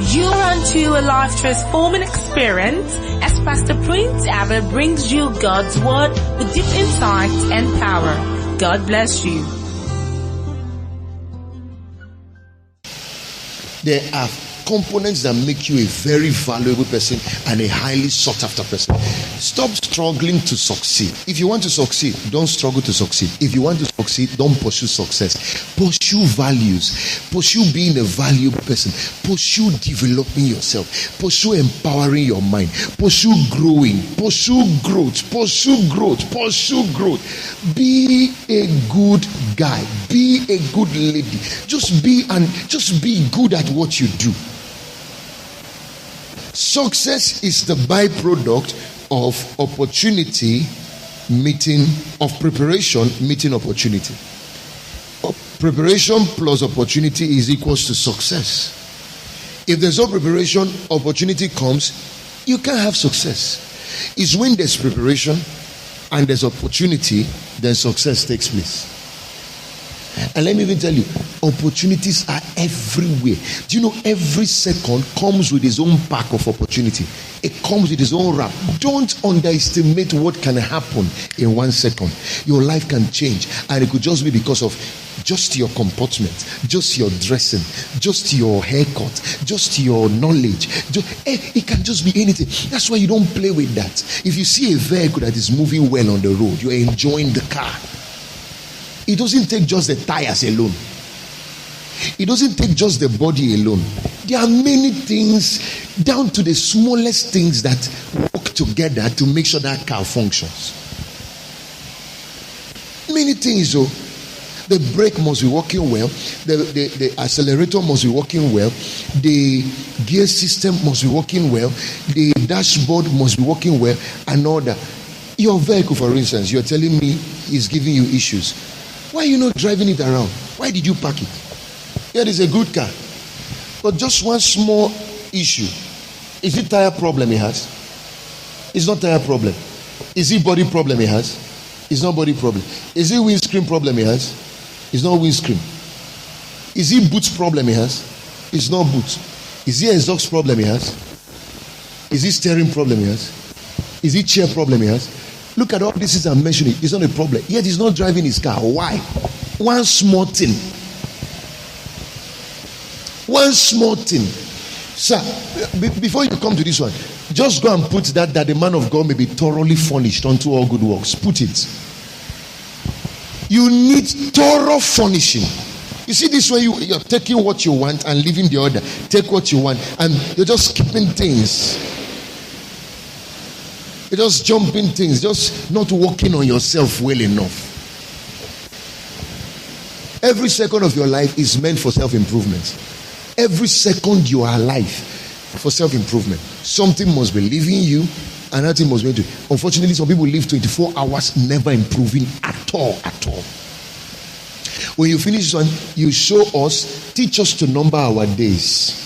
You're onto a life transforming experience as Pastor Prince Abah brings you God's Word with deep insight and power. God bless you. There are components that make you a very valuable person and a highly sought after person. Stop struggling to succeed. If you want to succeed, don't struggle to succeed. If you want to succeed, don't pursue success. Pursue values. Pursue being a valuable person. Pursue developing yourself. Pursue empowering your mind. Pursue growing. Pursue growth. Pursue growth. Pursue growth. Be a good guy. Be a good lady. Just be good at what you do. Success is the byproduct of opportunity meeting, of preparation meeting opportunity. Preparation plus opportunity is equals to success. If there's no preparation, opportunity comes, you can't have success. It's when there's preparation and there's opportunity, then success takes place. And let me even tell you, opportunities are everywhere. Do you know every second comes with its own pack of opportunity? It comes with its own wrap. Don't underestimate what can happen in 1 second. Your life can change, and it could just be because of just your comportment, just your dressing, just your haircut, just your knowledge. It can just be anything. That's why you don't play with that. If you see a vehicle that is moving well on the road, you're enjoying the car. It doesn't take just the tires alone. It doesn't take just the body alone. There are many things, down to the smallest things, that work together to make sure that car functions. Many things, though. The brake must be working well. The accelerator must be working well. The gear system must be working well. The dashboard must be working well, and all that. Your vehicle, for instance, you're telling me is giving you issues. Why are you not driving it around? Why did you park it? Here is a good car, but just one small issue. Is it tire problem he has? It's not tire problem. Is it body problem he has? It's not body problem. Is it windscreen problem he has? It's not windscreen. Is it boots problem he has? It's not boots. Is it exhaust problem he has? Is it steering problem he has? Is it chair problem he has? Look at all this is I'm mentioning. It's not a problem. Yet he's not driving his car. Why? One small thing. One small thing. Sir, before you come to this one, just go and put that the man of God may be thoroughly furnished unto all good works. Put it. You need thorough furnishing. You see, this way you're taking what you want and leaving the other. Take what you want and you're just skipping things. You're just jumping things, just not working on yourself well enough. Every second of your life is meant for self-improvement. Every second you are alive for self-improvement. Something must be leaving you, and that thing must be into. Unfortunately, some people live 24 hours never improving at all. When you finish this one, you show us, teach us to number our days.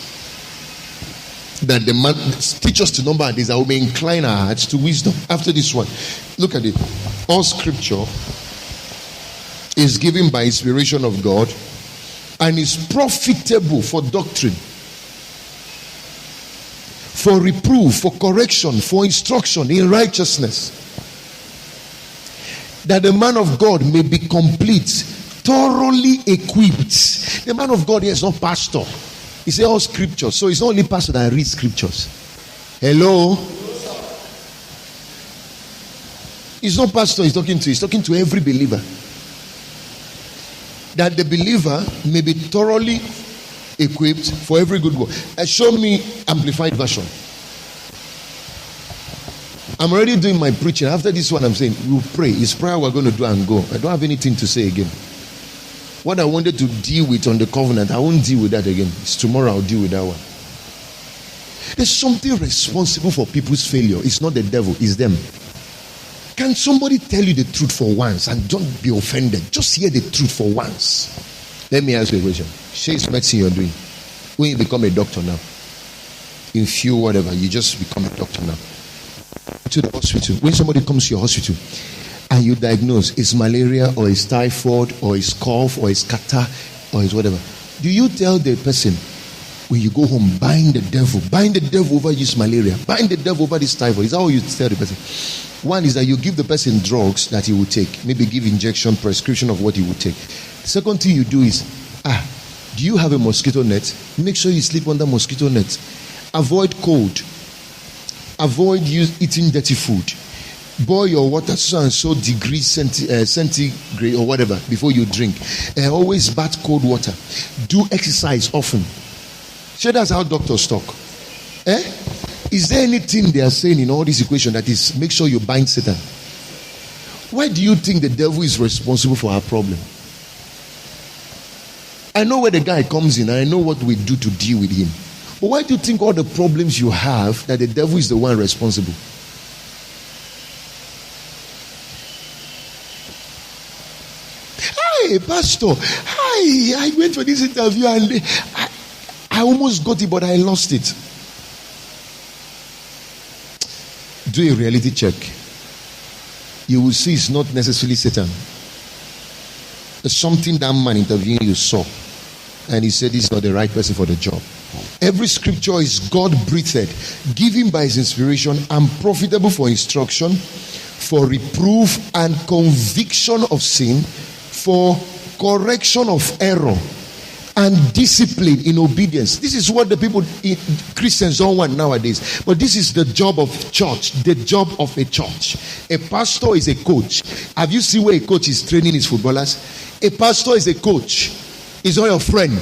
That the man teach us to number our days, that we may incline our hearts to wisdom. After this one, look at it. All scripture is given by inspiration of God and is profitable for doctrine, for reproof, for correction, for instruction in righteousness, that the man of God may be complete, thoroughly equipped. The man of God here is not pastor. He said all scriptures. So it's not only pastor that reads scriptures. Hello? It's not pastor he's talking to. He's talking to every believer. That the believer may be thoroughly equipped for every good work. Show me amplified version. I'm already doing my preaching. After this one I'm saying, we'll pray. It's prayer we're going to do and go. I don't have anything to say again. What I wanted to deal with on the covenant, I won't deal with that again. It's tomorrow I'll deal with that one. There's something responsible for people's failure. It's not the devil, it's them. Can somebody tell you the truth for once and don't be offended? Just hear the truth for once. Let me ask you a question. Say it's medicine you're doing. When you become a doctor now, in few whatever, you just become a doctor now. To the hospital. When somebody comes to your hospital and you diagnose it's malaria or it's typhoid or it's cough or it's catarrh or it's whatever, do you tell the person, When you go home, bind the devil over this malaria, bind the devil over this typhoid. Is that how you tell the person? One is that you give the person drugs that he will take, maybe give injection, prescription of what he will take. The second thing you do is, do you have a mosquito net? Make sure you sleep under mosquito net. Avoid cold. Avoid eating dirty food. Boil your water so and so degrees centigrade or whatever before you drink. Always bath cold water. Do exercise often. Sure, that's how doctors talk. Is there anything they are saying in all this equation that is make sure you bind Satan? Why do you think the devil is responsible for our problem? I know where the guy comes in and I know what we do to deal with him. But why do you think all the problems you have that the devil is the one responsible? Hi, Pastor. Hi, I went for this interview and I almost got it, but I lost it. Do a reality check. You will see it's not necessarily Satan. There's something that man interviewing you saw, and he said, this is not the right person for the job. Every scripture is God breathed, given by his inspiration, and profitable for instruction, for reproof and conviction of sin, for correction of error, and discipline in obedience. This is what the people, Christians, don't want nowadays. But this is the job of church, the job of a church. A pastor is a coach. Have you seen where a coach is training his footballers? A pastor is a coach. He's not your friend.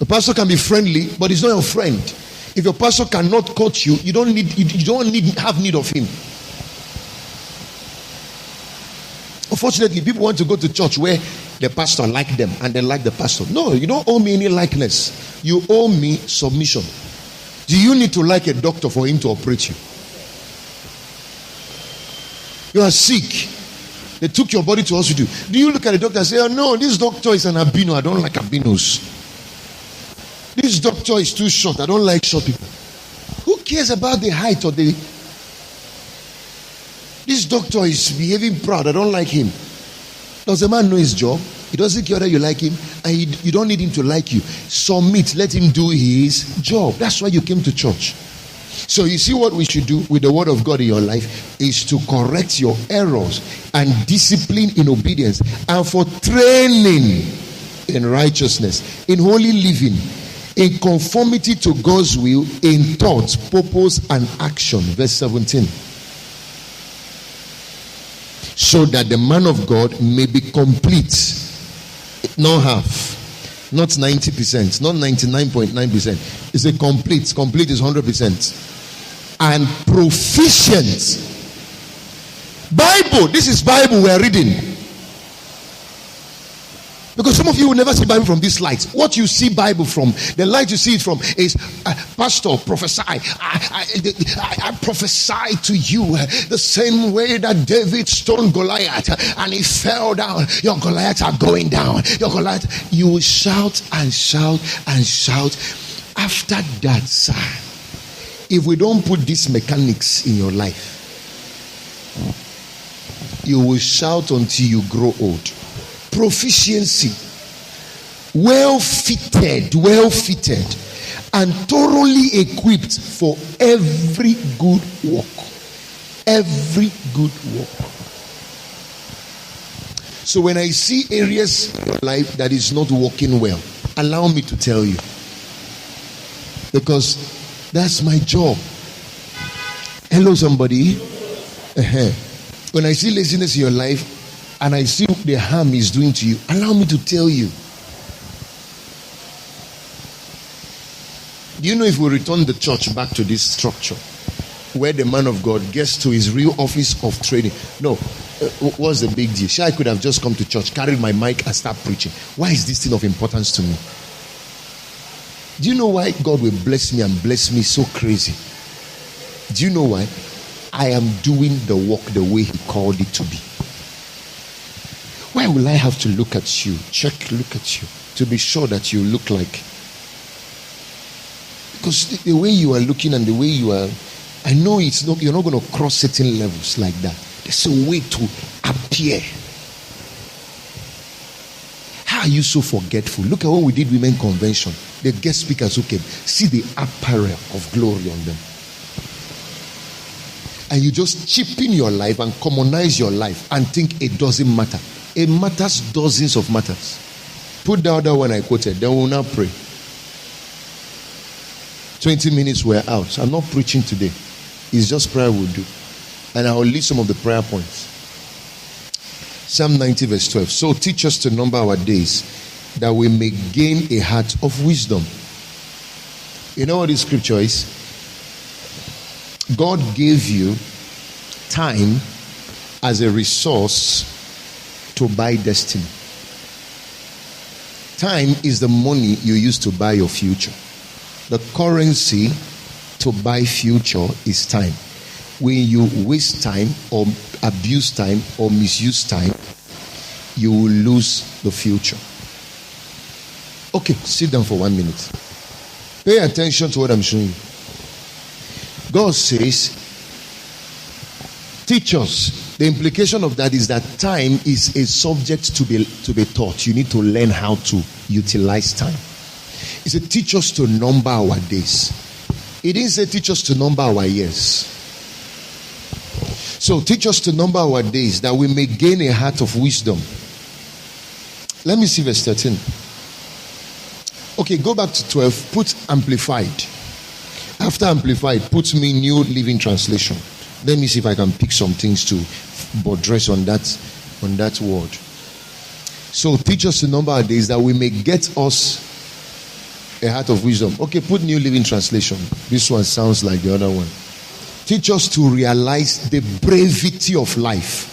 The pastor can be friendly, but he's not your friend. If your pastor cannot coach you, you don't have need of him. Unfortunately, people want to go to church where the pastor like them and they like the pastor. No, you don't owe me any likeness. You owe me submission. Do you need to like a doctor for him to operate you? You are sick. They took your body to hospital. Do you look at the doctor and say, oh no, this doctor is an albino. I don't like albinos. This doctor is too short. I don't like short people. Who cares about the height or the... This doctor is behaving proud. I don't like him. Does a man know his job? He doesn't care whether you like him, and you don't need him to like you. Submit. Let him do his job. That's why you came to church. So you see what we should do with the word of God in your life is to correct your errors and discipline in obedience, and for training in righteousness, in holy living, in conformity to God's will, in thoughts, purpose, and action. Verse 17. So that the man of God may be complete, not half, not 90%, not 99.9%. It's a complete. Complete is 100%. And proficient. Bible. This is Bible we are reading. Because some of you will never see Bible from this light. What you see Bible from, the light you see it from is, Pastor, prophesy. I prophesy to you the same way that David stoned Goliath and he fell down. Your Goliaths are going down. Your Goliath, you will shout and shout and shout. After that, sir, if we don't put these mechanics in your life, you will shout until you grow old. Proficiency, well fitted, and thoroughly equipped for every good work. Every good work. So when I see areas in your life that is not working well, allow me to tell you, because that's my job. Hello, somebody. When I see laziness in your life, and I see the harm he's doing to you, allow me to tell you. Do you know if we return the church back to this structure where the man of God gets to his real office of training? No, what's the big deal? Sure, I could have just come to church, carried my mic and start preaching. Why is this thing of importance to me? Do you know why God will bless me and bless me so crazy? Do you know why? I am doing the work the way he called it to be. Why will I have to look at you, look at you, to be sure that you look like? Because the way you are looking and the way you are, I know you're not going to cross certain levels like that. There's a way to appear. How are you so forgetful? Look at what we did women convention. The guest speakers who came. See the apparel of glory on them. And you just chip in your life and commonize your life and think it doesn't matter. It matters dozens of matters. Put the other one I quoted. Then we'll now pray. 20 minutes we're out. I'm not preaching today. It's just prayer we'll do. And I'll list some of the prayer points. Psalm 90 verse 12. So teach us to number our days, that we may gain a heart of wisdom. You know what this scripture is? God gave you time as a resource to buy destiny. Time is the money you use to buy your future. The currency to buy future is time. When you waste time or abuse time or misuse time, you will lose the future. Okay, sit down for 1 minute. Pay attention to what I'm showing you. God says, teach us. The implication of that is that time is a subject to be taught. You need to learn how to utilize time. He said, teach us to number our days. He didn't say teach us to number our years. So teach us to number our days, that we may gain a heart of wisdom. Let me see verse 13. Okay, go back to 12. Put amplified. After amplified, put me New Living Translation. Let me see if I can pick some things to buttress on that word. So teach us to number our days, that we may get us a heart of wisdom. Okay, put New Living Translation. This one sounds like the other one. Teach us to realize the brevity of life,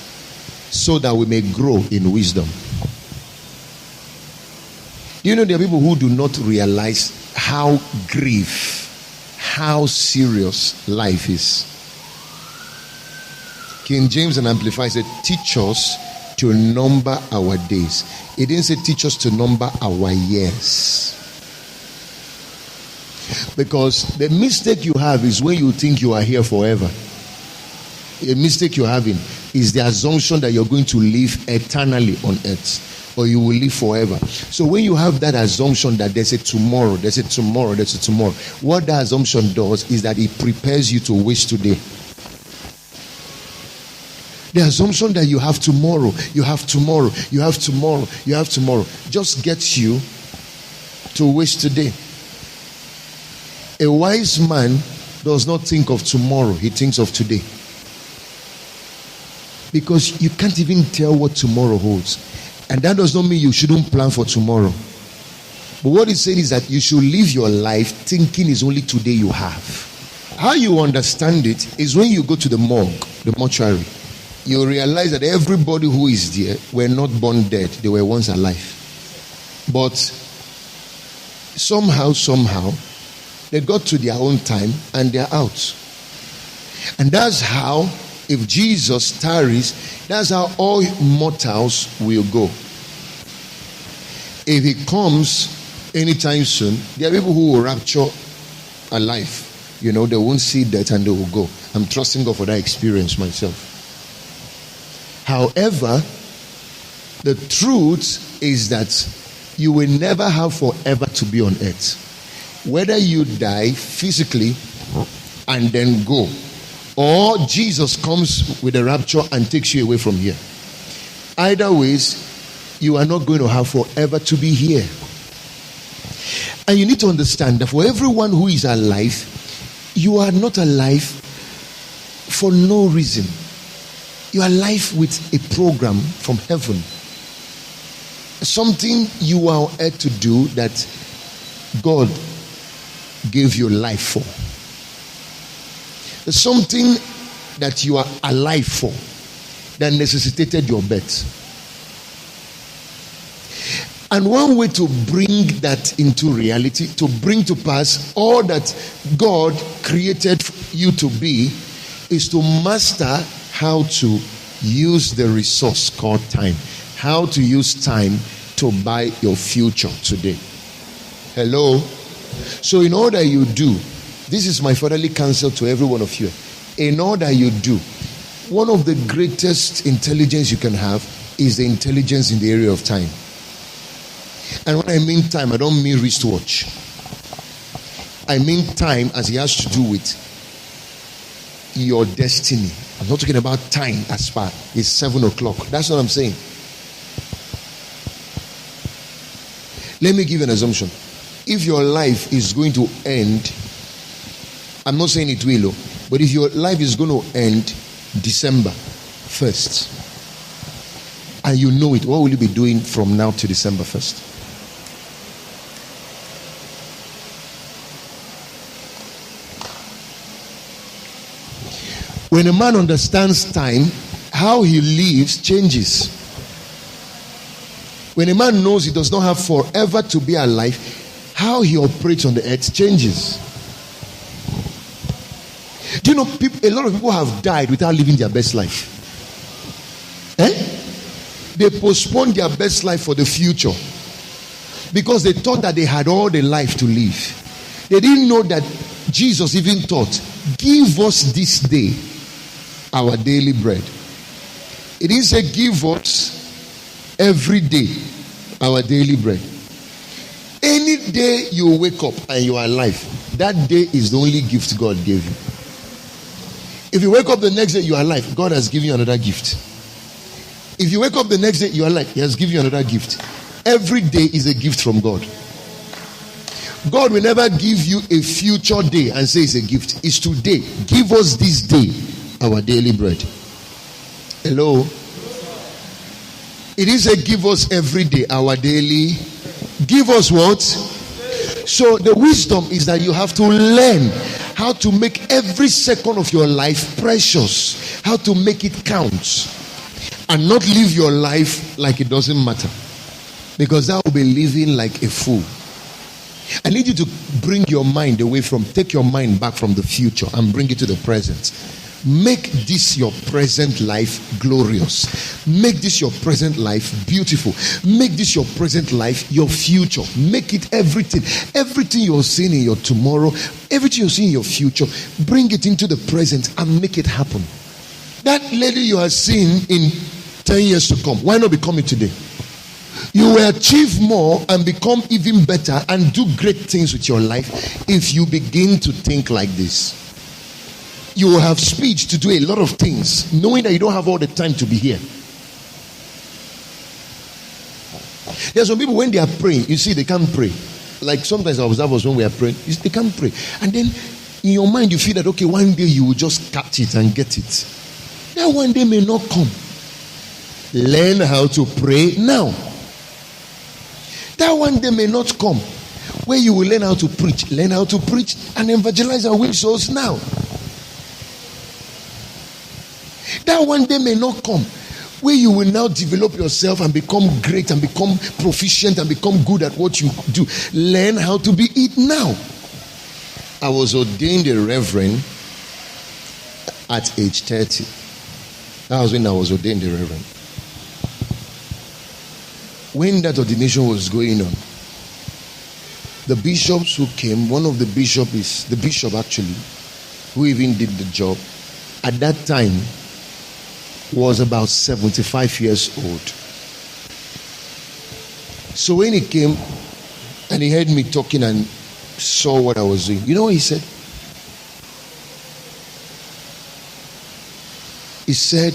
so that we may grow in wisdom. You know, there are people who do not realize how serious life is. King James and Amplified said, teach us to number our days. It didn't say teach us to number our years. Because the mistake you have is when you think you are here forever. A mistake you're having is the assumption that you're going to live eternally on earth, or you will live forever. So when you have that assumption that there's a tomorrow, what that assumption does is that it prepares you to waste today. The assumption that you have tomorrow just gets you to waste today. A wise man does not think of tomorrow, he thinks of today. Because you can't even tell what tomorrow holds. And that does not mean you shouldn't plan for tomorrow. But what he's saying is that you should live your life thinking it's only today you have. How you understand it is when you go to the morgue, the mortuary, you realize that everybody who is there were not born dead. They were once alive. But somehow, they got to their own time and they're out. And that's how, if Jesus tarries, that's how all mortals will go. If he comes anytime soon, there are people who will rapture alive. You know, they won't see death and they will go. I'm trusting God for that experience myself. However, the truth is that you will never have forever to be on earth. Whether you die physically and then go, or Jesus comes with a rapture and takes you away from here. Either ways, you are not going to have forever to be here. And you need to understand that for everyone who is alive, you are not alive for no reason. You are alive with a program from heaven. Something you are on earth to do that God gave you life for. There's something that you are alive for that necessitated your birth. And one way to bring that into reality, to bring to pass all that God created you to be, is to master how to use the resource called time. How to use time to buy your future today. Hello? So in all that you do, this is my fatherly counsel to every one of you. In all that you do, one of the greatest intelligence you can have is the intelligence in the area of time. And when I mean time, I don't mean wristwatch. I mean time as it has to do with your destiny. I'm not talking about time as far. It's 7 o'clock. That's what I'm saying. Let me give you an assumption. If your life is going to end, I'm not saying it will, but if your life is going to end December 1st, and you know it, what will you be doing from now to December 1st? When a man understands time, how he lives changes. When a man knows he does not have forever to be alive, how he operates on the earth changes. Do you know, a lot of people have died without living their best life? They postponed their best life for the future because they thought that they had all the life to live. They didn't know that Jesus even taught, give us this day our daily bread. It didn't say give us every day our daily bread. Any day you wake up and you are alive, that day is the only gift God gave you. If you wake up the next day you are alive, God has given you another gift. If you wake up the next day you are alive, He has given you another gift. Every day is a gift from God. God will never give you a future day and say it's a gift. It's today. Give us this day our daily bread. Hello? It is a give us every day our daily. Give us what? So the wisdom is that you have to learn how to make every second of your life precious, how to make it count, and not live your life like it doesn't matter, because that will be living like a fool. I need you to bring your mind away from, take your mind back from the future and bring it to the present. Make this your present life glorious. Make this your present life beautiful. Make this your present life your future. Make it everything. Everything you're seeing in your tomorrow, everything you're seeing in your future, bring it into the present and make it happen. That lady you are seeing in 10 years to come, why not become it today? You will achieve more and become even better and do great things with your life if you begin to think like this. You will have speed to do a lot of things, knowing that you don't have all the time to be here. There are some people, when they are praying, you see, they can't pray. Like sometimes I observe us when we are praying, they can't pray. And then in your mind, you feel that, okay, one day you will just catch it and get it. That one day may not come. Learn how to pray now. That one day may not come where you will learn how to preach. Learn how to preach and evangelize and win souls now. That one day may not come where you will now develop yourself and become great and become proficient and become good at what you do. Learn how to be it now. I was ordained a reverend at age 30. That was when I was ordained a reverend. When that ordination was going on, the bishops who came, one of the bishops is the bishop actually, who even did the job, at that time was about 75 years old. So when he came and he heard me talking and saw what I was doing, you know what he said? He said,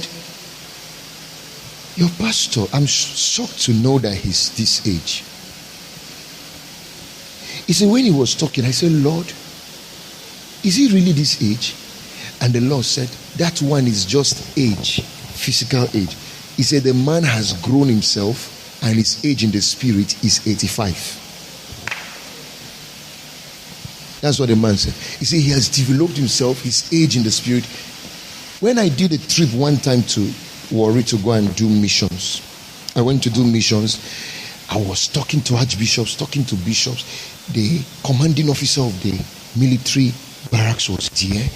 your pastor, I'm shocked to know that he's this age. He said, when he was talking, I said, Lord, is he really this age? And the Lord said, that one is just age, physical age. He said, the man has grown himself and his age in the spirit is 85. That's what the man said. He said, he has developed himself, his age in the spirit. When I did a trip one time to Warri to go and do missions, I went to do missions. I was talking to archbishops, talking to bishops. The commanding officer of the military barracks was there.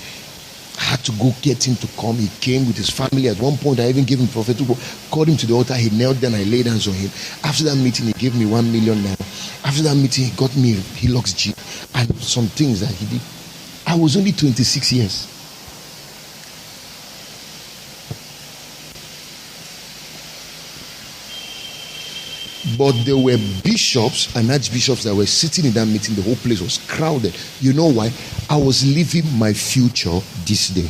I had to go get him to come. He came with his family. At one point, I even gave him prophetic word, called him to the altar. He knelt down. I laid hands on him. After that meeting, he gave me 1 million naira. After that meeting, he got me a Hilux Jeep and some things that he did. I was only 26 years. But there were bishops and archbishops that were sitting in that meeting. The whole place was crowded. You know why? I was living my future this day.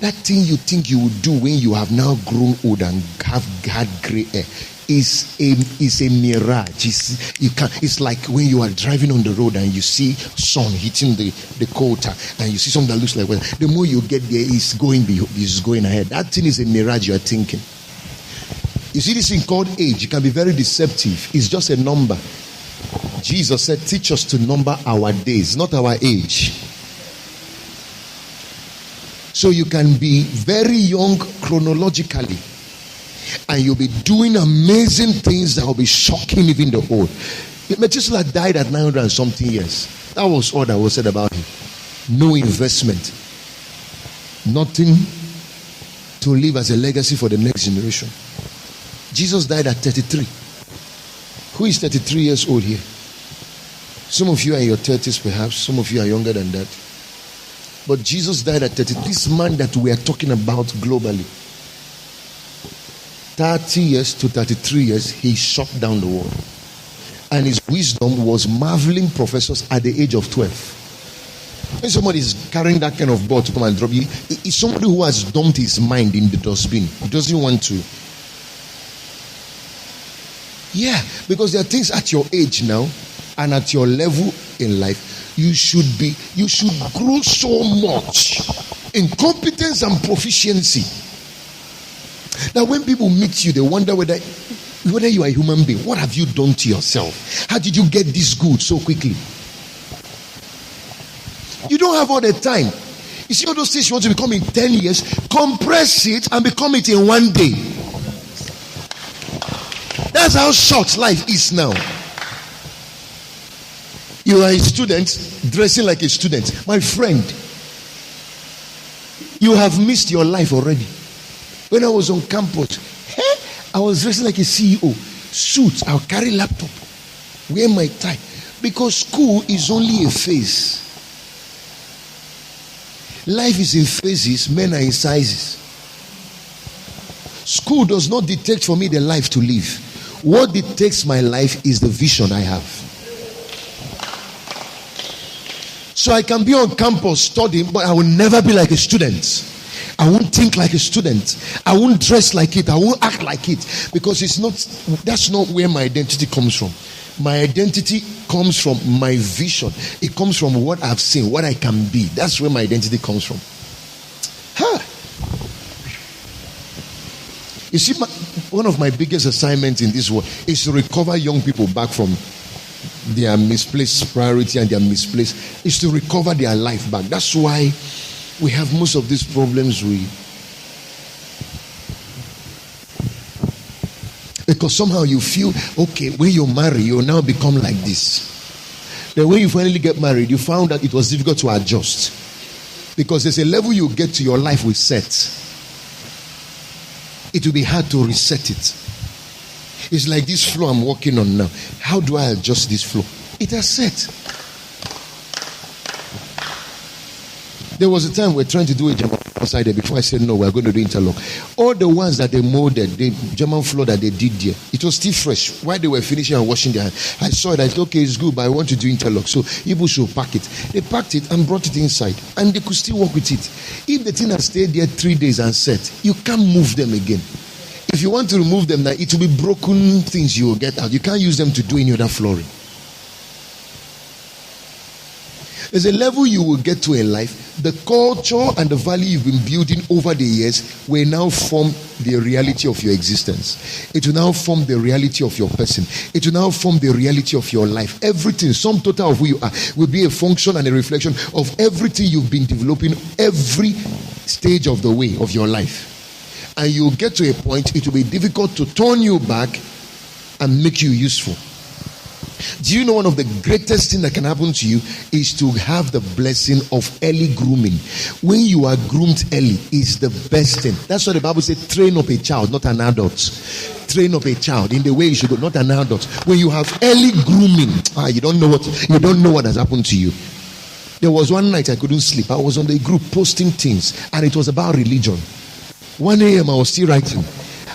That thing you think you would do when you have now grown old and have had gray hair is a mirage. It's like when you are driving on the road and you see sun hitting the quarter and you see something that looks like weather. The more you get there, it's going ahead. That thing is a mirage you are thinking. You see this thing called age. It can be very deceptive. It's just a number. Jesus said, teach us to number our days, not our age. So you can be very young chronologically, and you'll be doing amazing things that will be shocking even the old. Methuselah died at 900 and something years. That was all that was said about him. No investment. Nothing to leave as a legacy for the next generation. Jesus died at 33. Who is 33 years old here? Some of you are in your 30s perhaps. Some of you are younger than that. But Jesus died at 30. This man that we are talking about globally, 30 years to 33 years, he shut down the world. And his wisdom was marveling professors at the age of 12. When somebody is carrying that kind of ball to come and drop you, it's somebody who has dumped his mind in the dustbin. He doesn't want to. Yeah, because there are things at your age now and at your level in life, you should grow so much in competence and proficiency that when people meet you, they wonder whether you are a human being. What have you done to yourself? How did you get this good so quickly? You don't have all the time. You see all those things you want to become in 10 years, compress it and become it in one day. That's how short life is now. You are a student dressing like a student. My friend, you have missed your life already. When I was on campus, I was dressing like a CEO. Suits, I'll carry laptop, wear my tie. Because school is only a phase. Life is in phases, men are in sizes. School does not dictate for me the life to live. What dictates my life is the vision I have. So I can be on campus studying, but I will never be like a student. I won't think like a student. I won't dress like it. I won't act like it. Because that's not where my identity comes from. My identity comes from my vision. It comes from what I've seen, what I can be. That's where my identity comes from. You see, one of my biggest assignments in this world is to recover young people back from their misplaced priority and their misplaced, is to recover their life back. That's why we have most of these problems. Because somehow you feel, okay, when you marry, you now become like this. Then when you finally get married, you found that it was difficult to adjust. Because there's a level you get to, your life will set. It will be hard to reset it. It's like this floor I'm walking on now. How do I adjust this floor? It has set. There was a time we were trying to do a German outside there. Before I said no, we're going to do interlock. All the ones that they molded, the German floor that they did there, it was still fresh. While they were finishing and washing their hands, I saw it. I said, okay, it's good, but I want to do interlock. So people should pack it. They packed it and brought it inside, and they could still work with it. If the thing has stayed there 3 days and set, you can't move them again. If you want to remove them now, it will be broken things you will get out. You can't use them to do any other flooring. There's a level you will get to in life. The culture and the value you've been building over the years will now form the reality of your existence. It will now form the reality of your person. It will now form the reality of your life. Everything, sum total of who you are, will be a function and a reflection of everything you've been developing every stage of the way of your life. And you'll get to a point, it will be difficult to turn you back and make you useful. Do you know one of the greatest things that can happen to you is to have the blessing of early grooming? When you are groomed early, is the best thing. That's why the Bible says, train up a child, not an adult. Train up a child in the way you should go, not an adult. When you have early grooming, you don't know what has happened to you. There was one night I couldn't sleep. I was on the group posting things, and it was about religion. 1 a.m. I was still writing.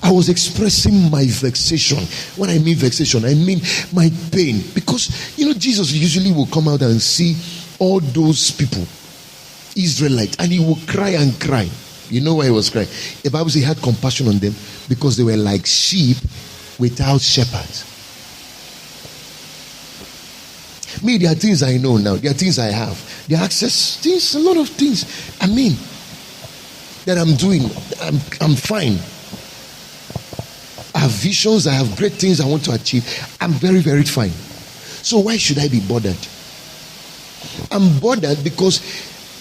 I was expressing my vexation. When I mean vexation, I mean my pain. Because, Jesus usually will come out and see all those people, Israelites, and he will cry and cry. You know why he was crying? The Bible says he had compassion on them because they were like sheep without shepherds. Me, there are things I know now. There are things I have. There are access things, a lot of things. That I'm doing. I'm fine. I have visions. I have great things I want to achieve. I'm very, very fine. So why should I be bothered? I'm bothered because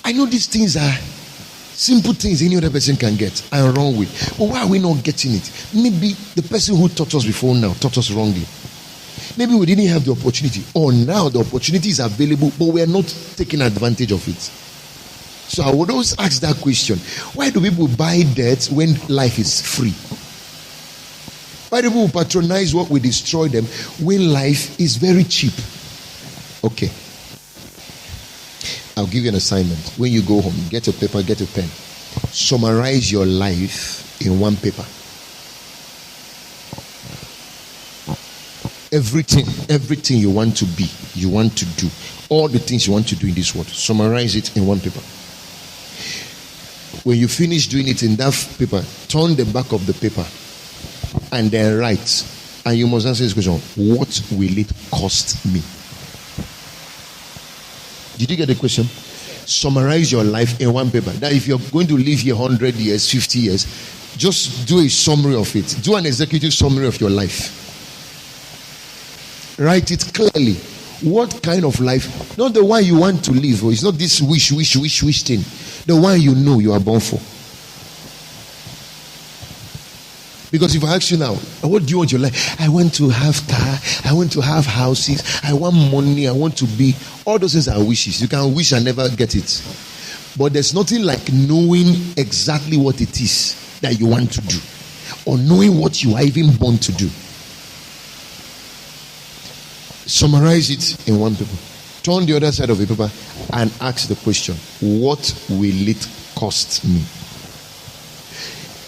I know these things are simple things any other person can get and wrong with. But why are we not getting it? Maybe the person who taught us before now taught us wrongly. Maybe we didn't have the opportunity, or now the opportunity is available, but we are not taking advantage of it. So I would always ask that question: why do people buy debt when life is free? Why do people patronize what will destroy them when life is very cheap? Okay. I'll give you an assignment. When you go home, get a paper, get a pen. Summarize your life in one paper. Everything you want to be, you want to do, all the things you want to do in this world, summarize it in one paper. When you finish doing it in that paper, turn the back of the paper and then write. And you must answer this question: what will it cost me? Did you get the question? Summarize your life in one paper. That if you're going to live here 100 years, 50 years, just do a summary of it. Do an executive summary of your life. Write it clearly. What kind of life? Not the one you want to live. It's not this wish thing. The one you know you are born for. Because if I ask you now, what do you want your life? I want to have car. I want to have houses. I want money. I want to be. All those things are wishes. You can wish and never get it. But there's nothing like knowing exactly what it is that you want to do, or knowing what you are even born to do. Summarize it in one paper. Turn the other side of the paper and ask the question: what will it cost me?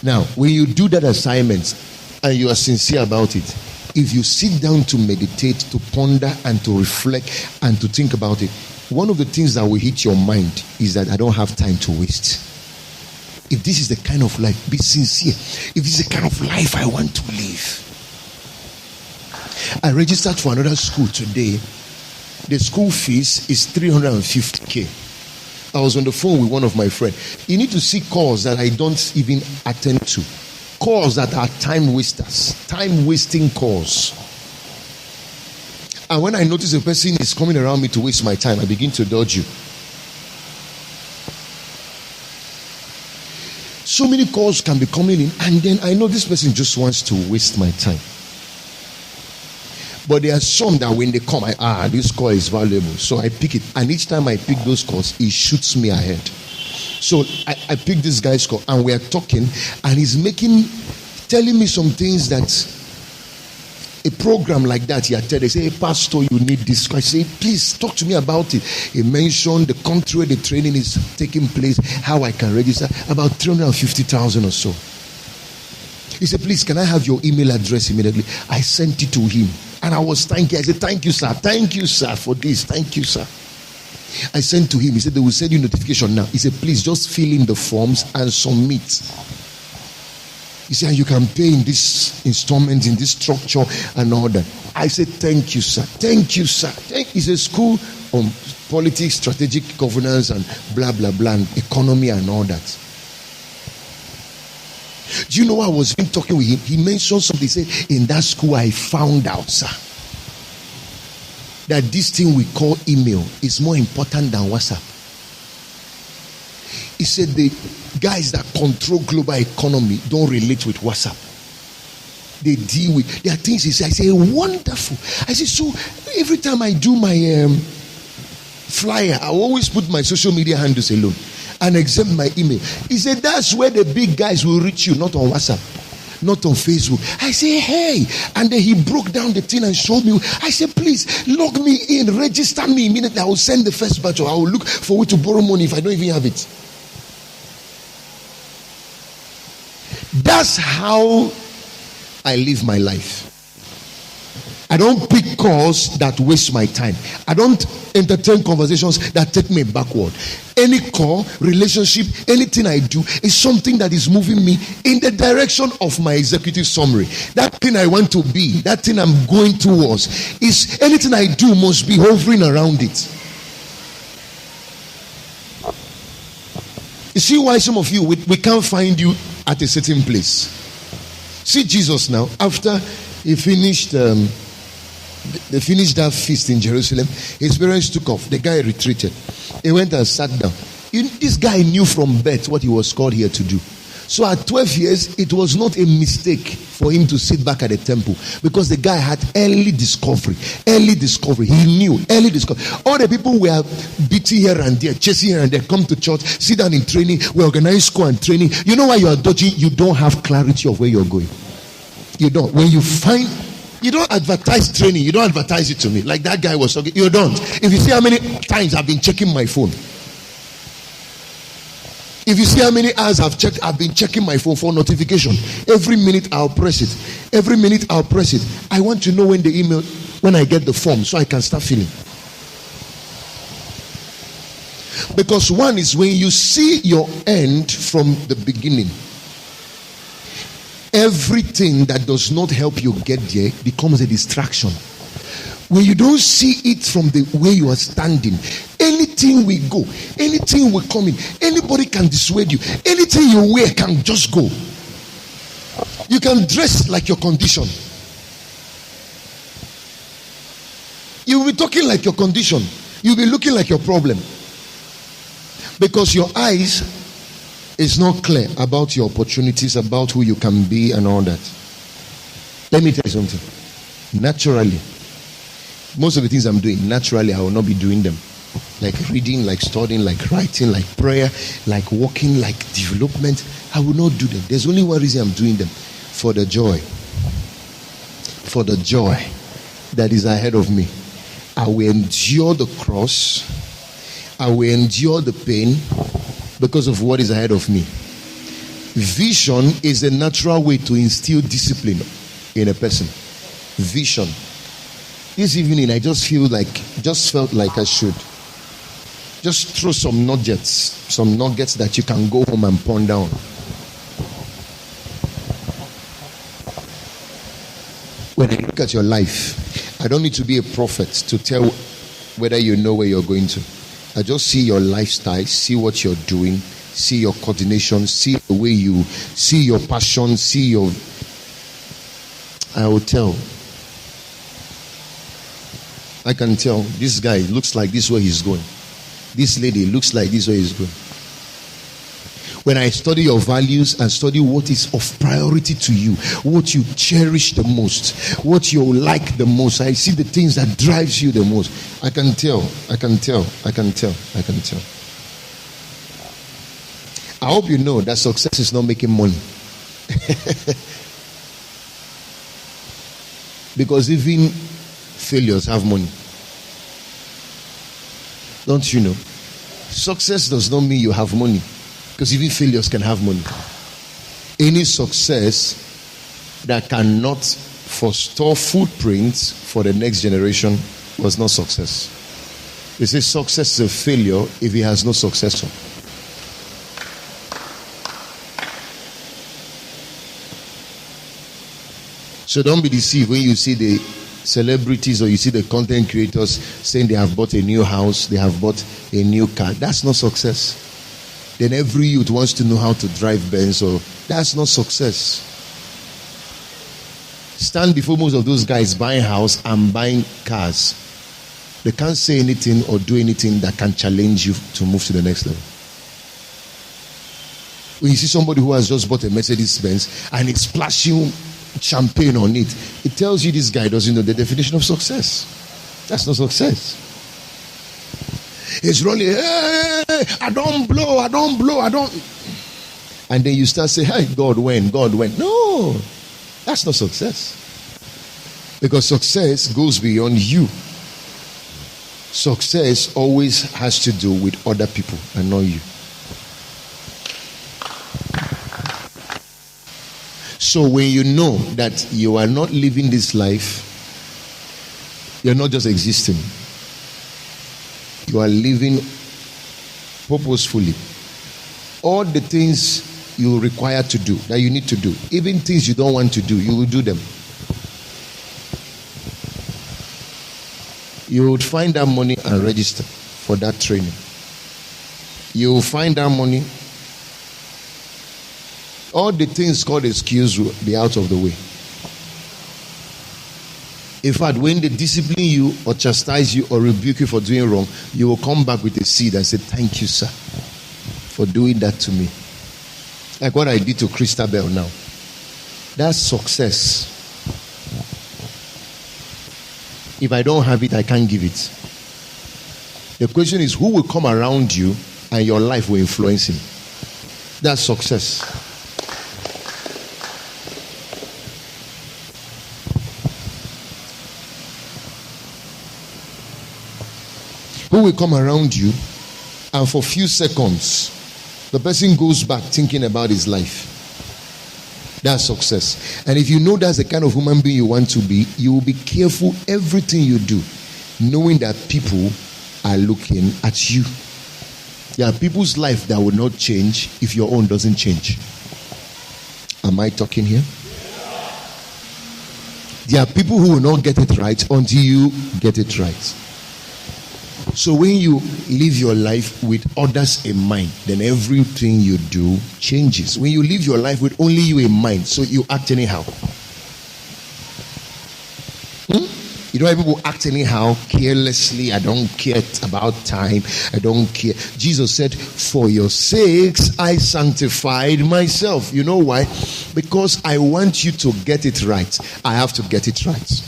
Now, when you do that assignment and you are sincere about it, if you sit down to meditate, to ponder, and to reflect, and to think about it, one of the things that will hit your mind is that I don't have time to waste. If this is the kind of life, be sincere. If this is the kind of life I want to live. I registered for another school today. The school fees is 350,000. I was on the phone with one of my friends. You need to see calls that I don't even attend to. Calls that are time wasters. Time wasting calls. And when I notice a person is coming around me to waste my time, I begin to dodge you. So many calls can be coming in, and then I know this person just wants to waste my time. But there are some that when they come, this call is valuable. So I pick it. And each time I pick those calls, it shoots me ahead. So I pick this guy's call and we are talking, and he's telling me some things that a program like that he attended. They say, hey, Pastor, you need this. I say, please talk to me about it. He mentioned the country where the training is taking place, how I can register, about 350,000 or so. He said, please, can I have your email address immediately? I sent it to him. And I was thanking. I said, thank you, sir. Thank you, sir, for this. Thank you, sir. I sent to him. He said, they will send you notification now. He said, please just fill in the forms and submit. He said, you can pay in this installment, in this structure and all that. I said, thank you, sir. Thank you, sir. It's a school on politics, strategic governance, and blah, blah, blah, and economy and all that. Do you know, I was talking with him? He mentioned something. He said, in that school, I found out, sir, that this thing we call email is more important than WhatsApp. He said the guys that control global economy don't relate with WhatsApp. They deal with, there are things he said. I say, wonderful. I say, so every time I do my flyer, I always put my social media handles alone and exempt my email. He said, that's where the big guys will reach you, not on WhatsApp, not on Facebook. I say, hey. And then he broke down the thing and showed me. I said, please log me in, register me immediately. I will send the first batch, or I will look for you to borrow money if I don't even have it. That's how I live my life. I don't pick calls that waste my time. I don't entertain conversations that take me backward. Any call, relationship, anything I do is something that is moving me in the direction of my executive summary. That thing I want to be, that thing I'm going towards, is anything I do must be hovering around it. You see why some of you, we can't find you at a certain place. See Jesus now, after he finished... They finished that feast in Jerusalem. His parents took off. The guy retreated. He went and sat down. This guy knew from birth what he was called here to do. So at 12 years, it was not a mistake for him to sit back at the temple, because the guy had early discovery. Early discovery. He knew. Early discovery. All the people were beating here and there, chasing here and there, come to church, sit down in training. We organize school and training. You know why you are dodging? You don't have clarity of where you're going. You don't. When you find... You don't advertise training. You don't advertise it to me. Like that guy was talking. You don't. If you see how many times I've been checking my phone. If you see how many hours I've been checking my phone for notification. Every minute I'll press it. Every minute I'll press it. I want to know when I get the form, so I can start filling. Because one is when you see your end from the beginning. Everything that does not help you get there becomes a distraction. When you don't see it from the way you are standing, anything will go, anything will come in, anybody can dissuade you, anything you wear can just go. You can dress like your condition. You will be talking like your condition. You will be looking like your problem. Because your eyes is not clear about your opportunities, about who you can be and all that. Let me tell you something. Naturally, most of the things I'm doing, naturally I will not be doing them. Like reading, like studying, like writing, like prayer, like walking, like development. I will not do them. There's only one reason I'm doing them. For the joy. For the joy that is ahead of me. I will endure the cross. I will endure the pain because of what is ahead of me. Vision is a natural way to instill discipline in a person. Vision. This evening I just felt like I should just throw some nuggets that you can go home and ponder on. When I look at your life, I don't need to be a prophet to tell whether you know where you're going to. I just see your lifestyle, see what you're doing, see your coordination, see the way you see your passion, see your... I will tell. I can tell. This guy looks like this is where he's going. This lady looks like this is where he's going. When I study your values and study what is of priority to you, what you cherish the most, what you like the most, I see the things that drives you the most. I can tell. I hope you know that success is not making money. Because even failures have money. Don't you know? Success does not mean you have money. Because even failures can have money. Any success that cannot forestall footprints for the next generation was not success. They say success is a failure if it has no successor. So don't be deceived when you see the celebrities or you see the content creators saying they have bought a new house, they have bought a new car. That's not success. Then every youth wants to know how to drive Benz, so that's not success. Stand before most of those guys buying house and buying cars. They can't say anything or do anything that can challenge you to move to the next level. When you see somebody who has just bought a Mercedes Benz and it's splashing champagne on it, it tells you this guy doesn't know the definition of success. That's not success. It's running, hey, I don't blow. And then you start saying, hey, God, when? No, that's not success. Because success goes beyond you. Success always has to do with other people and not you. So when you know that you are not living this life, you're not just existing. You are living purposefully. All the things you require to do, that you need to do, even things you don't want to do, you will do them. You would find that money and register for that training. You will find that money. All the things called excuse will be out of the way. In fact, when they discipline you or chastise you or rebuke you for doing wrong, you will come back with a seed and say, thank you, sir, for doing that to me. Like what I did to Christabel now. That's success. If I don't have it, I can't give it. The question is, who will come around you and your life will influence him? That's success. Who will come around you and for a few seconds the person goes back thinking about his life. That's success. And if you know that's the kind of human being you want to be, you will be careful everything you do, knowing that people are looking at you. There are people's life that will not change if your own doesn't change. Am I talking here? There are people who will not get it right until you get it right. So when you live your life with others in mind, then everything you do changes. When you live your life with only you in mind, so you act anyhow. You know how people act anyhow, carelessly. I don't care about time. I don't care. Jesus said, for your sakes, I sanctified myself. You know why? Because I want you to get it right. I have to get it right.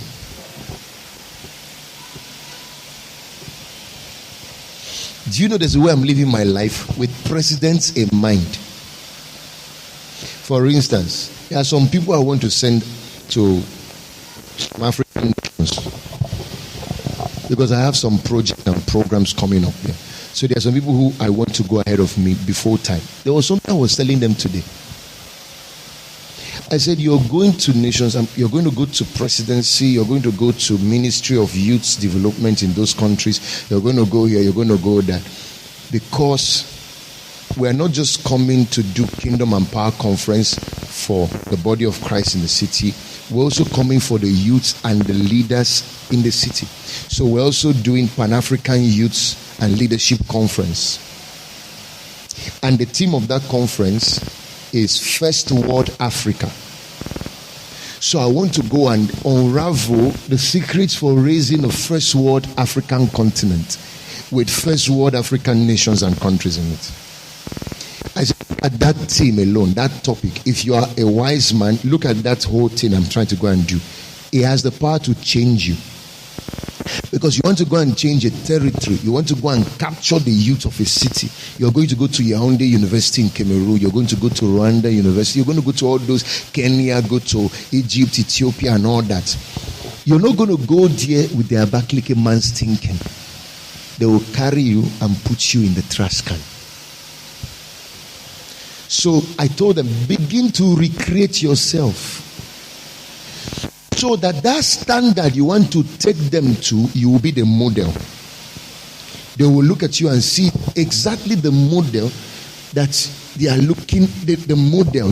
Do you know there's a way I'm living my life with precedents in mind? For instance, there are some people I want to send to African nations because I have some projects and programs coming up there. So there are some people who I want to go ahead of me before time. There was something I was telling them today. I said, you're going to nations, you're going to go to presidency, you're going to go to Ministry of Youth Development in those countries, you're going to go here, you're going to go there. Because we're not just coming to do Kingdom and Power Conference for the body of Christ in the city, we're also coming for the youth and the leaders in the city. So we're also doing Pan-African Youth and Leadership Conference. And the theme of that conference is First World Africa. So I want to go and unravel the secrets for raising a first world African continent with first world African nations and countries in it. I said, at that theme alone, that topic, if you are a wise man, look at that whole thing I'm trying to go and do. It has the power to change you. Because you want to go and change a territory. You want to go and capture the youth of a city. You're going to go to Yaoundé University in Cameroon. You're going to go to Rwanda University. You're going to go to all those, Kenya, go to Egypt, Ethiopia and all that. You're not going to go there with the Abakaliki man's thinking. They will carry you and put you in the trash can. So I told them, begin to recreate yourself. So that standard you want to take them to, you will be the model. They will look at you and see exactly the model that they are looking, the model.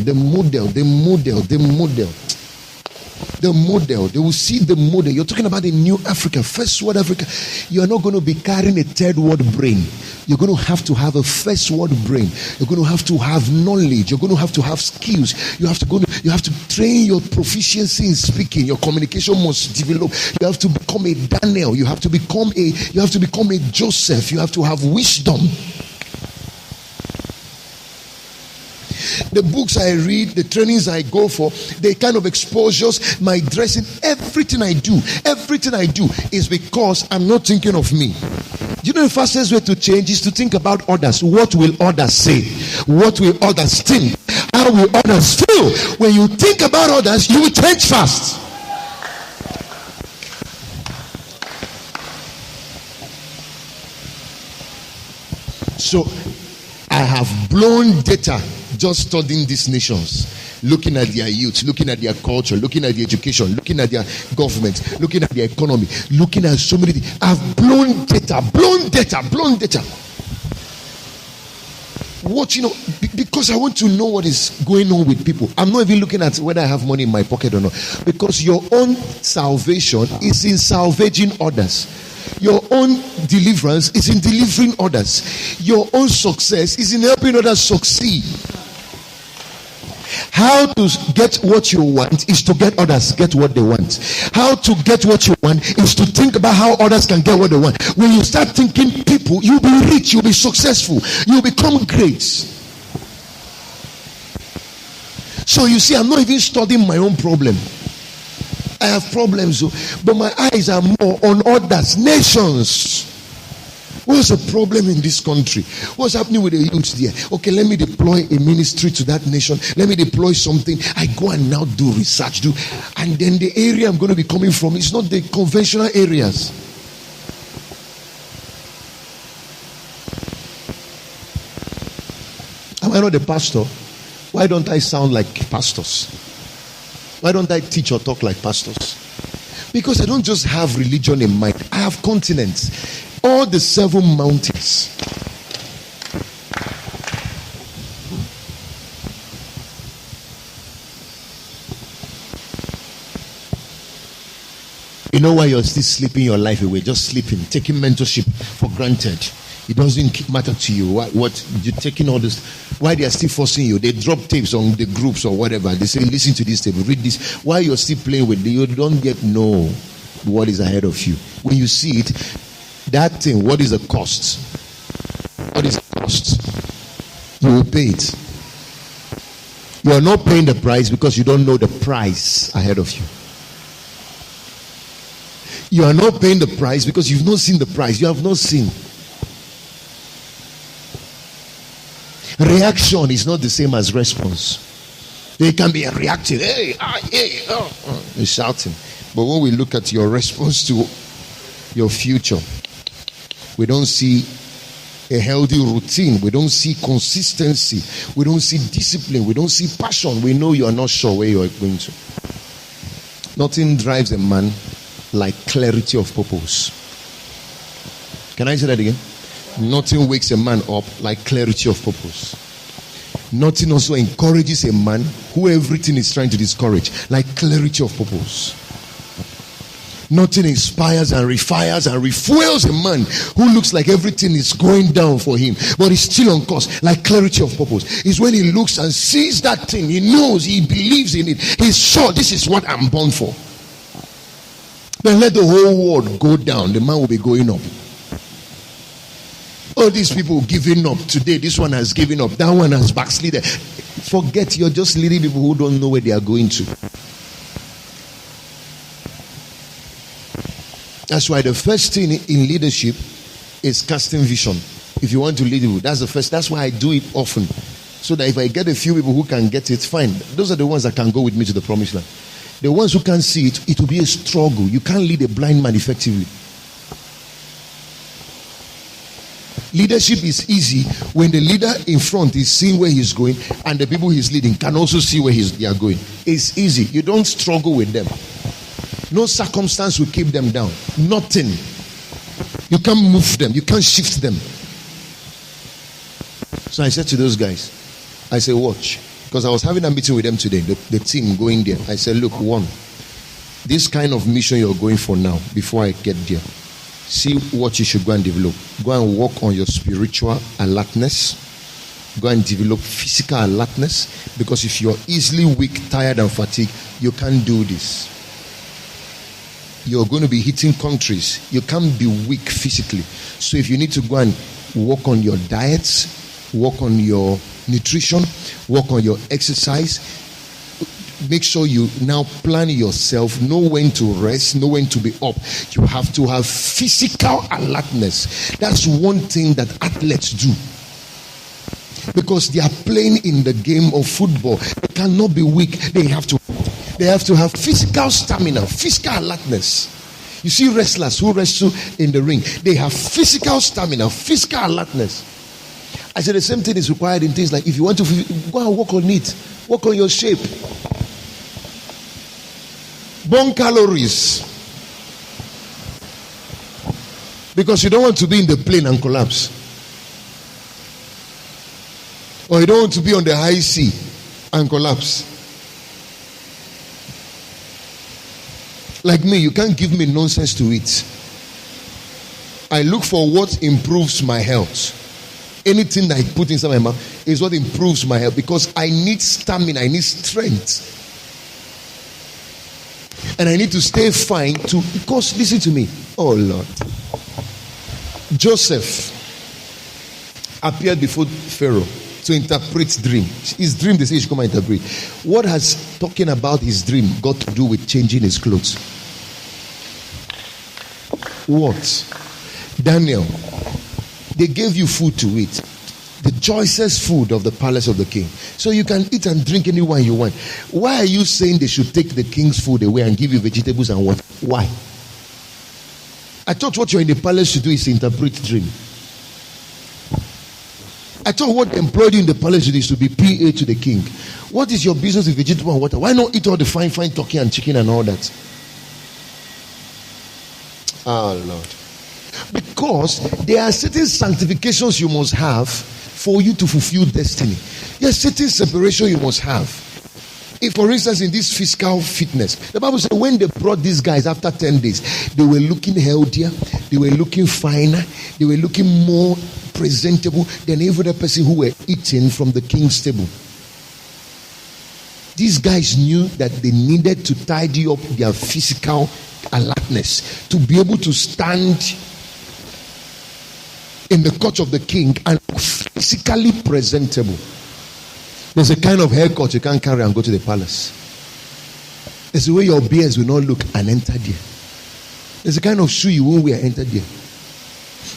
They will see the model. You're talking about a new Africa, first world Africa. You are not going to be carrying a third world brain. You're going to have a first world brain. You're going to have knowledge. You're going to have skills. You have to train your proficiency in speaking. Your communication must develop. You have to become a Daniel. You have to become a Joseph. You have to have wisdom. The books I read, the trainings I go for, the kind of exposures, my dressing, everything I do is because I'm not thinking of me. You know, the fastest way to change is to think about others. What will others say? What will others think? How will others feel? When you think about others, you will change fast. So, I have blown data just studying these nations. looking at their youth, looking at their culture, looking at the education, looking at their government, looking at their economy, looking at so many things. I've blown data. What, because I want to know what is going on with people. I'm not even looking at whether I have money in my pocket or not. Because your own salvation is in salvaging others. Your own deliverance is in delivering others. Your own success is in helping others succeed. How to get what you want is to get others get what they want. How to get what you want is to think about how others can get what they want. When you start thinking people, you'll be rich, you'll be successful, you'll become great. So you see, I'm not even studying my own problem. I have problems, but my eyes are more on others, nations. What's the problem in this country? What's happening with the youth there? Okay, let me deploy a ministry to that nation. Let me deploy something. I go and now do research, and then the area I'm going to be coming from is not the conventional areas. Am I not the pastor? Why don't I sound like pastors? Why don't I teach or talk like pastors? Because I don't just have religion in mind. I have continents. All the 7 mountains. You know why you're still sleeping your life away? Just sleeping, taking mentorship for granted. It doesn't matter to you. What you're taking all this. Why they are still forcing you? They drop tapes on the groups or whatever. They say, listen to this tape, read this. Why you're still playing with it? You don't yet know what is ahead of you. When you see it, that thing, what is the cost? What is the cost? You will pay it. You are not paying the price because you don't know the price ahead of you. You are not paying the price because you've not seen the price. You have not seen. Reaction is not the same as response. They can be reactive. Hey, you're shouting. But when we look at your response to your future, we don't see a healthy routine. We don't see consistency. We don't see discipline. We don't see passion. We know you are not sure where you are going to. Nothing drives a man like clarity of purpose. Can I say that again? Nothing wakes a man up like clarity of purpose. Nothing also encourages a man who everything is trying to discourage like clarity of purpose. Nothing inspires and refires and refuels a man who looks like everything is going down for him, but he's still on course, like clarity of purpose. It's when he looks and sees that thing, he knows, he believes in it, he's sure this is what I'm born for. Then let the whole world go down, the man will be going up. All these people giving up today, this one has given up, that one has backslided. Forget, you're just leading people who don't know where they are going to. That's why the first thing in leadership is casting vision. If you want to lead people, that's the first. That's why I do it often. So that if I get a few people who can get it, fine. Those are the ones that can go with me to the promised land. The ones who can't see it, it will be a struggle. You can't lead a blind man effectively. Leadership is easy when the leader in front is seeing where he's going and the people he's leading can also see where they are going. It's easy. You don't struggle with them. No circumstance will keep them down. Nothing. You can't move them. You can't shift them. So I said to those guys, I said, watch. Because I was having a meeting with them today, the team going there. I said, look, one, this kind of mission you're going for now, before I get there, see what you should go and develop. Go and work on your spiritual alertness. Go and develop physical alertness. Because if you're easily weak, tired, and fatigued, you can't do this. You're going to be hitting countries. You can't be weak physically. So if you need to go and work on your diets, work on your nutrition, work on your exercise, make sure you now plan yourself, know when to rest, know when to be up. You have to have physical alertness. That's one thing that athletes do. Because they are playing in the game of football. They cannot be weak. They have to have physical stamina, physical alertness. You see wrestlers who wrestle in the ring, they have physical stamina, physical alertness. I said the same thing is required in things like if you want to go and work on it, work on your shape, burn calories, because you don't want to be in the plane and collapse, or you don't want to be on the high sea and collapse. Like me, you can't give me nonsense to eat. I look for what improves my health. Anything that I put inside my mouth is what improves my health, because I need stamina, I need strength, and I need to stay fine because listen to me. Oh Lord, Joseph appeared before Pharaoh to interpret dream. His dream, they say he should come and interpret. What has talking about his dream got to do with changing his clothes? What? Daniel, they gave you food to eat, the choicest food of the palace of the king, so you can eat and drink any wine you want. Why are you saying they should take the king's food away and give you vegetables and water? Why? I thought what you're in the palace to do is to interpret dream. I thought what employed you in the palace is to be PA to the king. What is your business with vegetable and water? Why not eat all the fine turkey and chicken and all that? Oh Lord. Because there are certain sanctifications you must have for you to fulfill destiny. There's certain separation you must have. If, for instance, in this physical fitness, the Bible says when they brought these guys after 10 days, they were looking healthier, they were looking finer, they were looking more presentable than every other person who were eating from the king's table. These guys knew that they needed to tidy up their physical alertness to be able to stand in the court of the king and physically presentable. There's a kind of haircut you can't carry and go to the palace. There's a way your beards will not look and enter there. There's a kind of shoe you won't wear and enter there.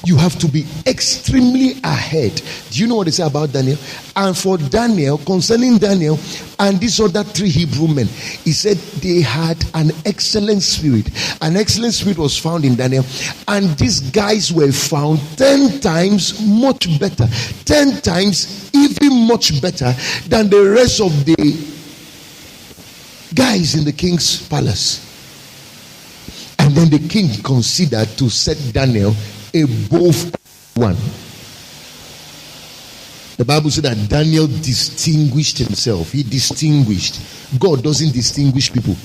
You have to be extremely ahead. Do you know what they say about Daniel? And for Daniel, concerning Daniel and these other 3 Hebrew men, he said they had an excellent spirit. An excellent spirit was found in Daniel, and these guys were found 10 times much better, 10 times even much better than the rest of the guys in the king's palace. And then the king considered to set Daniel above one. The Bible said that Daniel distinguished himself. He distinguished. God doesn't distinguish people.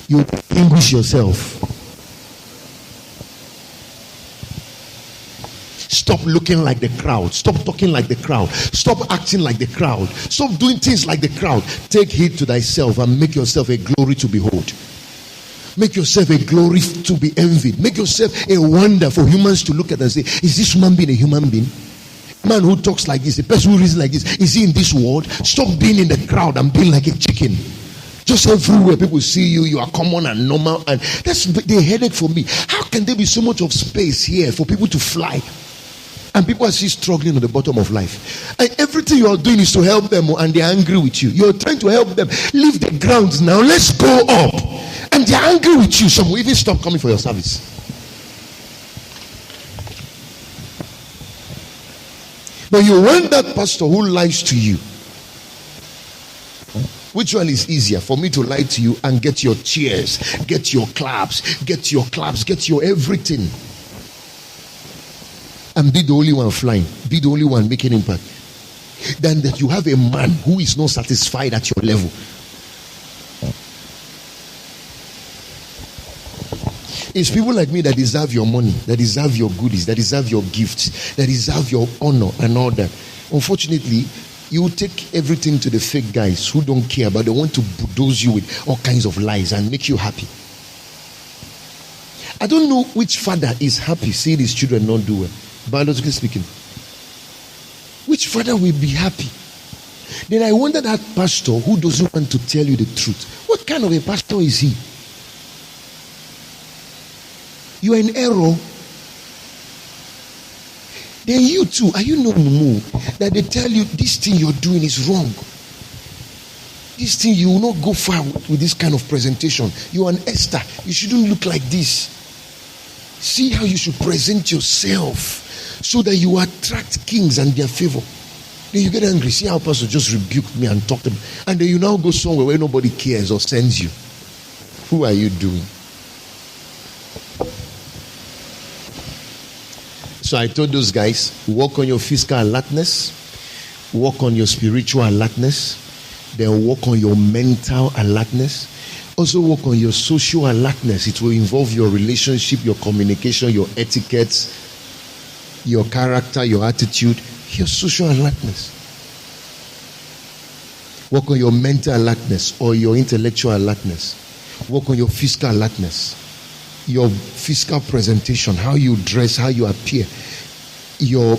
You distinguish yourself. Stop looking like the crowd. Stop talking like the crowd. Stop acting like the crowd. Stop doing things like the crowd. Take heed to thyself and make yourself a glory to behold. Make yourself a glory to be envied. Make yourself a wonder for humans to look at and say, is this human being a human being? Man who talks like this, a person who reasons like this, is he in this world? Stop being in the crowd and being like a chicken. Just everywhere people see you, you are common and normal, and that's the headache for me. How can there be so much of space here for people to fly? And people are still struggling at the bottom of life. And everything you are doing is to help them, and they're angry with you. You're trying to help them. Leave the ground now. Let's go up. And they're angry with you. Some will even stop coming for your service. But you want that pastor who lies to you. Which one is easier? For me to lie to you and get your cheers, get your claps, get your everything, and be the only one flying, be the only one making impact, than that you have a man who is not satisfied at your level. It's people like me that deserve your money, that deserve your goodies, that deserve your gifts, that deserve your honor and all that. Unfortunately, you take everything to the fake guys who don't care, but they want to bulldoze you with all kinds of lies and make you happy. I don't know which father is happy seeing his children not do well, biologically speaking. Which father will be happy? Then I wonder that pastor who doesn't want to tell you the truth. What kind of a pastor is he? You are in error. Then you too, are you no more that they tell you this thing you're doing is wrong? This thing, you will not go far with this kind of presentation. You are an Esther. You shouldn't look like this. See how you should present yourself so that you attract kings and their favor. Then you get angry. See how pastor just rebuked me and talked to me. And then you now go somewhere where nobody cares or sends you. Who are you doing? So I told those guys, work on your physical alertness, work on your spiritual alertness, then work on your mental alertness. Also work on your social alertness. It will involve your relationship, your communication, your etiquette, your character, your attitude, your social alertness. Work on your mental alertness or your intellectual alertness. Work on your physical alertness. Your physical presentation, how you dress, how you appear, your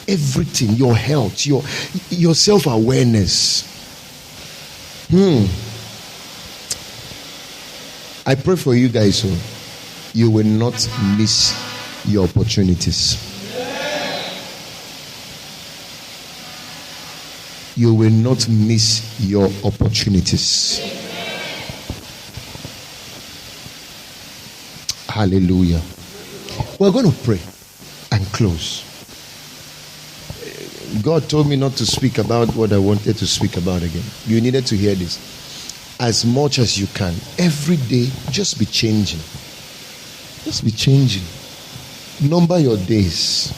everything, your health, your self-awareness. I pray for you guys so you will not miss your opportunities. You will not miss your opportunities. Hallelujah. We're going to pray and close. God told me not to speak about what I wanted to speak about again. You needed to hear this. As much as you can, every day, just be changing. Just be changing. Number your days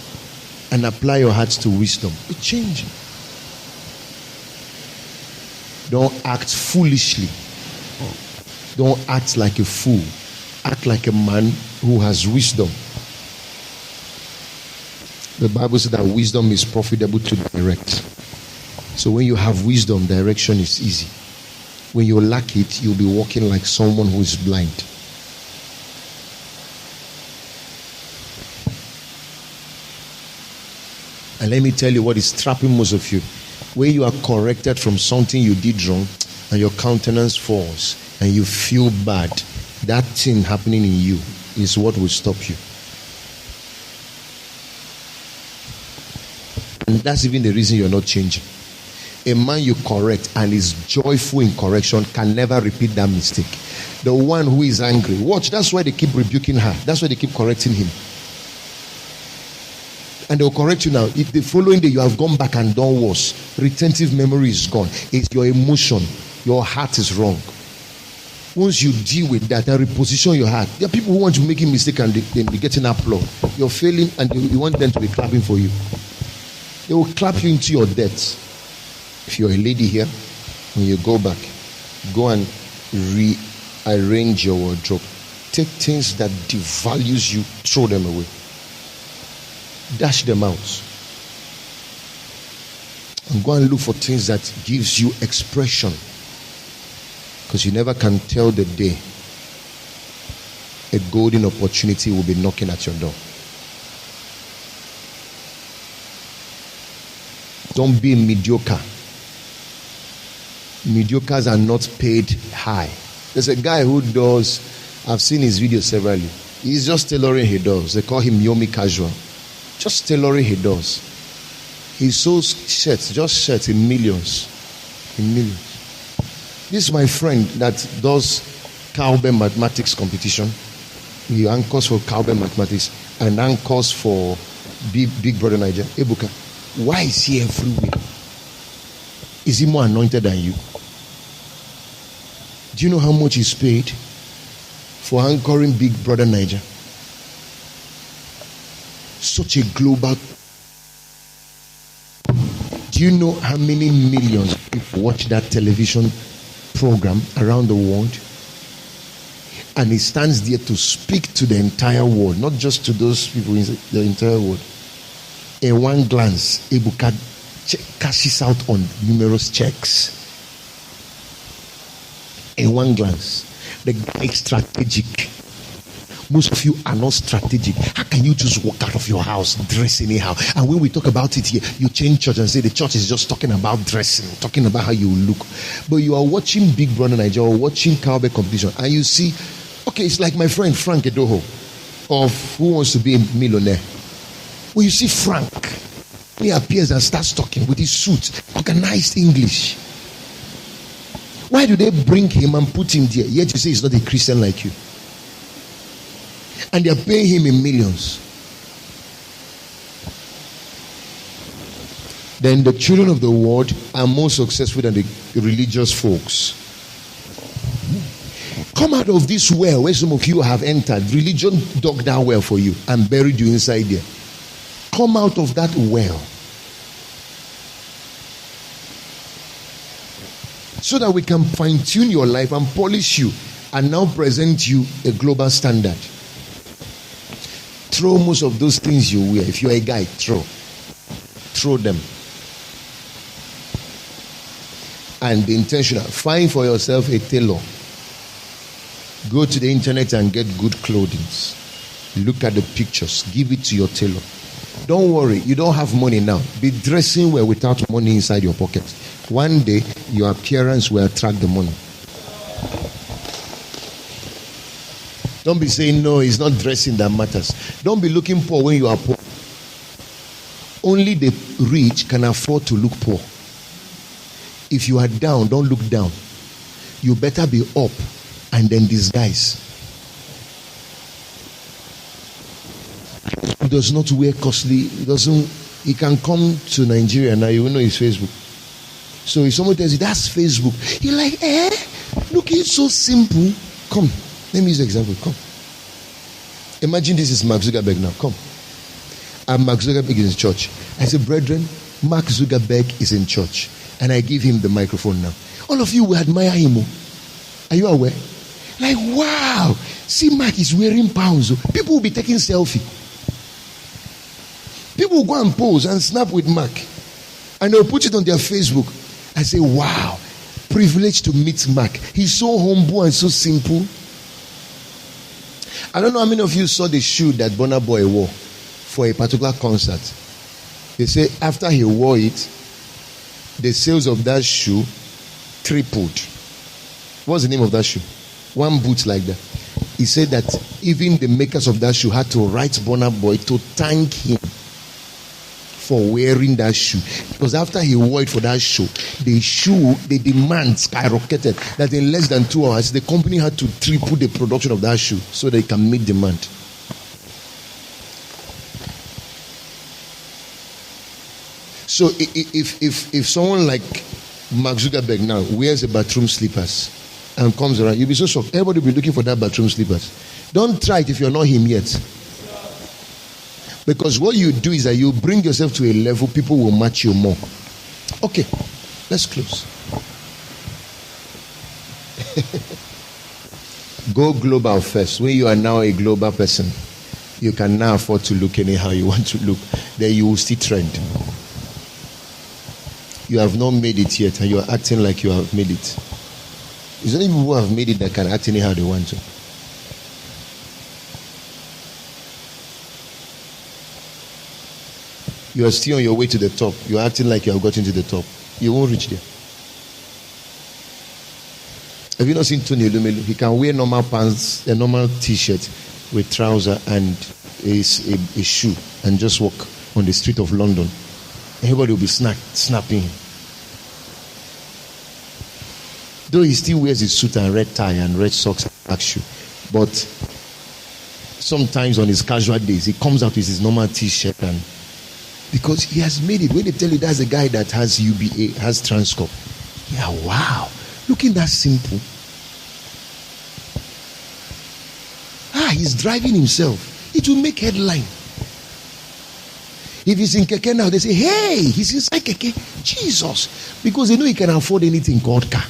and apply your hearts to wisdom. Be changing. Don't act foolishly. Don't act like a fool. Act like a man who has wisdom. The Bible says that wisdom is profitable to direct. So when you have wisdom, direction is easy. When you lack it, you'll be walking like someone who is blind. And let me tell you what is trapping most of you. When you are corrected from something you did wrong and your countenance falls and you feel bad, that thing happening in you is what will stop you. And that's even the reason you're not changing. A man you correct and is joyful in correction can never repeat that mistake. The one who is angry, watch, that's why they keep rebuking her. That's why they keep correcting him. And they'll correct you now. If the following day you have gone back and done worse, retentive memory is gone. It's your emotion. Your heart is wrong. Once you deal with that and reposition your heart, there are people who want to make a mistake and they be getting applaud. You're failing and you want them to be clapping for you. They will clap you into your debt. If you're a lady here, when you go back, go and rearrange your wardrobe. Take things that devalues you, throw them away. Dash them out. And go and look for things that gives you expression. Because you never can tell the day a golden opportunity will be knocking at your door. Don't be mediocre. Mediocres are not paid high. There's a guy who does, I've seen his video severally. He's just tailoring he does. They call him Yomi Casual. Just tailoring he does. He sews shirts, just shirts in millions. In millions. This is my friend that does cowbell mathematics competition. He anchors for cowbell mathematics and anchors for Big Brother Niger. Ebuka, why is he everywhere? Is he more anointed than you? Do you know how much he's paid for anchoring Big Brother Niger? Such a global. Do you know how many millions of people watch that television program around the world? And he stands there to speak to the entire world, not just to those people in the entire world. In one glance, Ebuka cashes out on numerous checks. In one glance, the guy is strategic. Most of you are not strategic. How can you just walk out of your house, dress anyhow? And when we talk about it here, you change church and say the church is just talking about dressing, talking about how you look. But you are watching Big Brother Nigeria or watching cowbell competition, and you see, okay, it's like my friend Frank Edoho of Who Wants to Be a Millionaire. When you see Frank, he appears and starts talking with his suit, organized English. Why do they bring him and put him there? Yet you say he's not a Christian like you. And they're paying him in millions. then the children of the world are more successful than the religious folks. Come out of this well where some of you have entered. Religion dug that well for you and buried you inside there. Come out of that well, so that we can fine-tune your life and polish you and now present you a global standard. Throw most of those things you wear. If you're a guy, throw them. And be intentional. Find for yourself a tailor. Go to the internet and get good clothing. Look at the pictures. Give it to your tailor. Don't worry, you don't have money now. Be dressing well without money inside your pocket. One day, your appearance will attract the money. Don't be saying, no, it's not dressing that matters. Don't be looking poor when you are poor. Only the rich can afford to look poor. If you are down, don't look down. You better be up and then disguise. He does not wear costly. He can come to Nigeria now. You will know his Facebook. So if someone tells you that's Facebook, you're like, looking so simple. Come, let me use the example. Come. Imagine this is Mark Zuckerberg now. Come. And Mark Zuckerberg is in church. I say, brethren, Mark Zuckerberg is in church. And I give him the microphone now. All of you will admire him. Are you aware? Like, wow. See, Mark is wearing pounds. People will be taking selfie. People will go and pose and snap with Mark. And they'll put it on their Facebook. I say, wow. Privileged to meet Mark. He's so humble and so simple. I don't know how many of you saw the shoe that Burna Boy wore for a particular concert. They say after he wore it, the sales of that shoe tripled. What's the name of that shoe? One boot like that. He said that even the makers of that shoe had to write Burna Boy to thank him for wearing that shoe. Because after he wore it for that show, the demand skyrocketed. That in less than 2 hours, the company had to triple the production of that shoe so they can meet demand. So if someone like Mark Zuckerberg now wears a bathroom slippers and comes around, you'll be so shocked. Everybody will be looking for that bathroom slippers. Don't try it if you're not him yet. Because what you do is that you bring yourself to a level people will match you more. Okay, let's close. Go global first. When you are now a global person, you can now afford to look anyhow you want to look. Then you will still trend. You have not made it yet and you are acting like you have made it. It's only people who have made it that can act anyhow they want to. You are still on your way to the top. You are acting like you have gotten to the top. You won't reach there. Have you not seen Tony Elumelu? He can wear normal pants, a normal t-shirt with trouser and a shoe and just walk on the street of London. Everybody will be snapping him. Though he still wears his suit and red tie and red socks and black shoe. But sometimes on his casual days, he comes out with his normal t-shirt and because he has made it. When they tell you that's a guy that has UBA, has Transcorp. Yeah, wow. Looking that simple. He's driving himself. It will make headline. If he's in Keke now, they say, hey, he's inside Keke. Jesus. Because they know he can afford anything called car.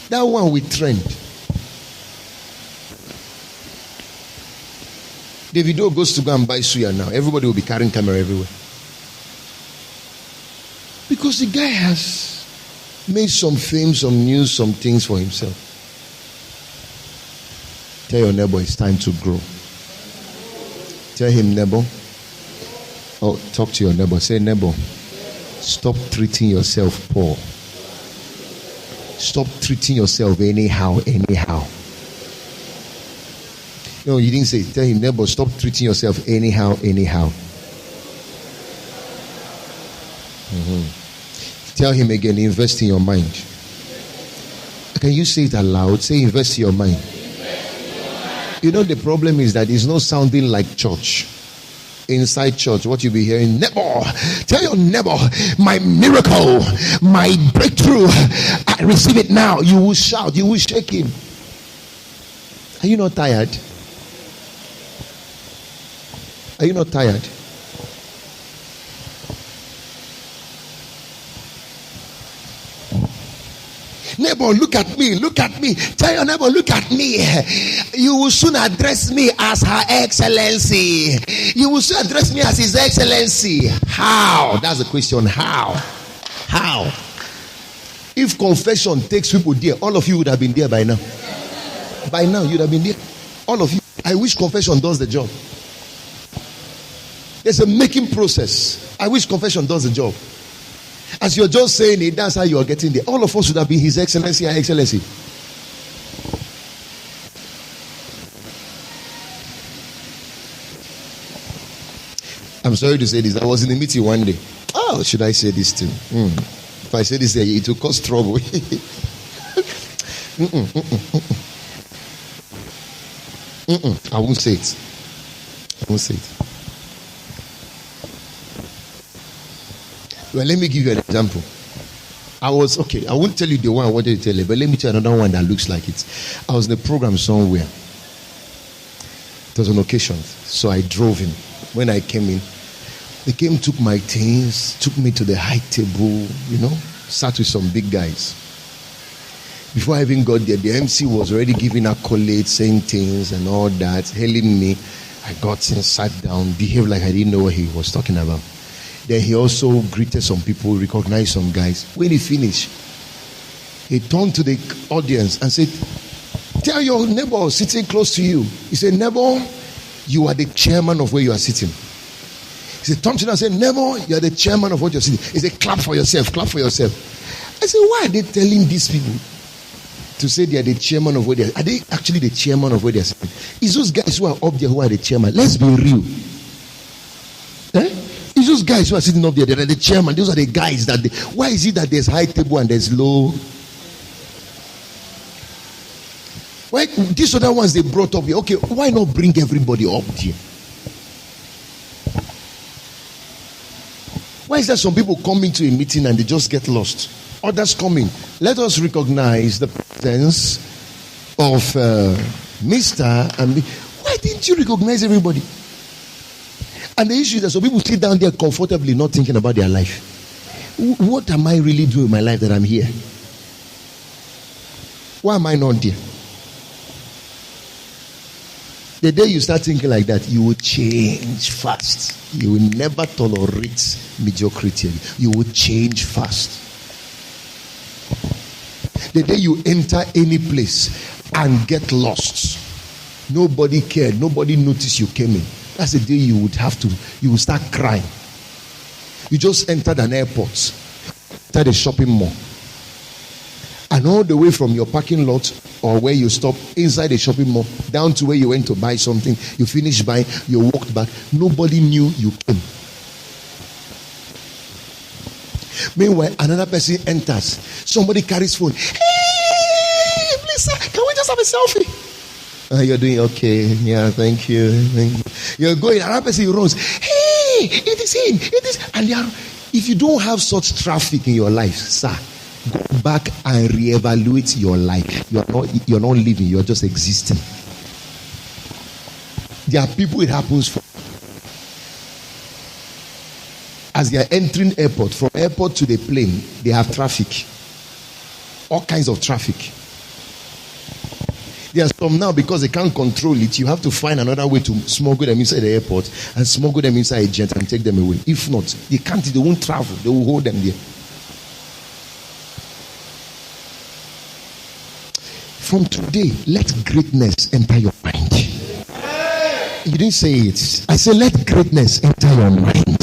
That one will trend. Davido goes to go and buy suya now. Everybody will be carrying camera everywhere. Because the guy has made some fame, some news, some things for himself. Tell your neighbor it's time to grow. Tell him, neighbor. Oh, talk to your neighbor. Say, neighbor, stop treating yourself poor. Stop treating yourself anyhow. No, you didn't say. Tell him, neighbor, stop treating yourself anyhow. Tell him again, invest in your mind. Can you say it aloud? Say, invest in your mind. You know, the problem is that it's not sounding like church. inside church, what you'll be hearing, neighbor, tell your neighbor, my miracle, my breakthrough, I receive it now. You will shout, you will shake him. Are you not tired? Are you not tired? Neighbor, look at me, look at me. Tell your neighbor, look at me. You will soon address me as Her Excellency. You will soon address me as His Excellency. How? That's the question. How? How? If confession takes people there, all of you would have been there by now. By now, you'd have been there. All of you. I wish confession does the job. There's a making process. I wish confession does the job. As you're just saying it, that's how you're getting there. All of us would have been His Excellency, Her Excellency. I'm sorry to say this. I was in a meeting one day. Oh, should I say this too? If I say this, it will cause trouble. I won't say it. I won't say it. Well, let me give you an example. I won't tell you the one I wanted to tell you, but let me tell you another one that looks like it. I was in a program somewhere. It was an occasion, so I drove in. When I came in, they came, took my things, took me to the high table, sat with some big guys. Before I even got there, the MC was already giving accolades, saying things and all that, hailing me. I got in, sat down, behaved like I didn't know what he was talking about. Then he also greeted some people, recognized some guys. When he finished, he turned to the audience and said, tell your neighbor sitting close to you. He said, neighbor, you are the chairman of where you are sitting. He said, turn to them and say, neighbor, you are the chairman of what you're sitting. He said, clap for yourself, clap for yourself. I said, why are they telling these people to say they are the chairman of where they are? Are they actually the chairman of where they are sitting? It's those guys who are up there who are the chairman. Let's be real. It's those guys who are sitting up there. They are the chairman. Those are the guys that why is it that there's high table and there's low? Why these other ones they brought up here? Okay, why not bring everybody up here? Why is there some people coming to a meeting and they just get lost? Others coming. Let us recognize the presence of Mr. and me. Why didn't you recognize everybody? And the issue is that some people sit down there comfortably, not thinking about their life. What am I really doing with my life that I'm here? Why am I not there? The day you start thinking like that, you will change fast. You will never tolerate mediocrity. You will change fast. The day you enter any place and get lost, nobody cared, nobody noticed you came in. That's the day you will start crying. You just entered an airport, entered a shopping mall, and all the way from your parking lot or where you stop inside a shopping mall down to where you went to buy something, you finished buying, you walked back, nobody knew you came. Meanwhile, another person enters, somebody carries phone. Hey, please sir, can we just have a selfie? You're doing okay. Yeah, thank you. You're going. Another person runs. Hey, it is him. It is. And if you don't have such traffic in your life, sir, go back and reevaluate your life. You're not living. You're just existing. There are people it happens for. As they are entering airport, from airport to the plane, they have traffic. All kinds of traffic. There are some now, because they can't control it, you have to find another way to smuggle them inside the airport and smuggle them inside a jet and take them away. If not, they won't travel. They will hold them there. From today, let greatness enter your mind. You didn't say it. I said, let greatness enter your mind.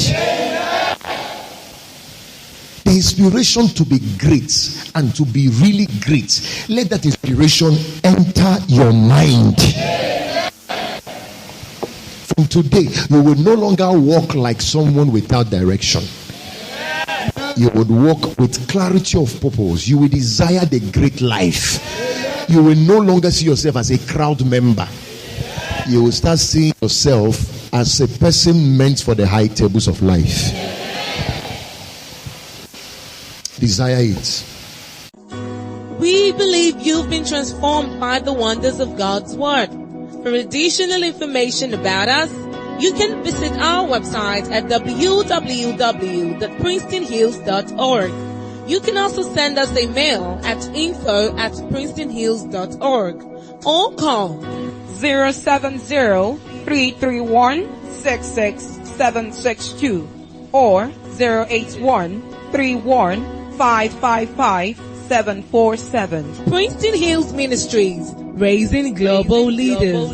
The inspiration to be great and to be really great, let that inspiration enter your mind. From today, you will no longer walk like someone without direction. You would walk with clarity of purpose. You will desire the great life. You will no longer see yourself as a crowd member. You will start seeing yourself as a person meant for the high tables of life. Desire it. We believe you've been transformed by the wonders of God's Word. For additional information about us, you can visit our website at www.princetonhills.org. You can also send us a mail at info@princetonhills.org or call 070-331-66762 or 081-31-555-747. Princeton Hills Ministries, raising global leaders.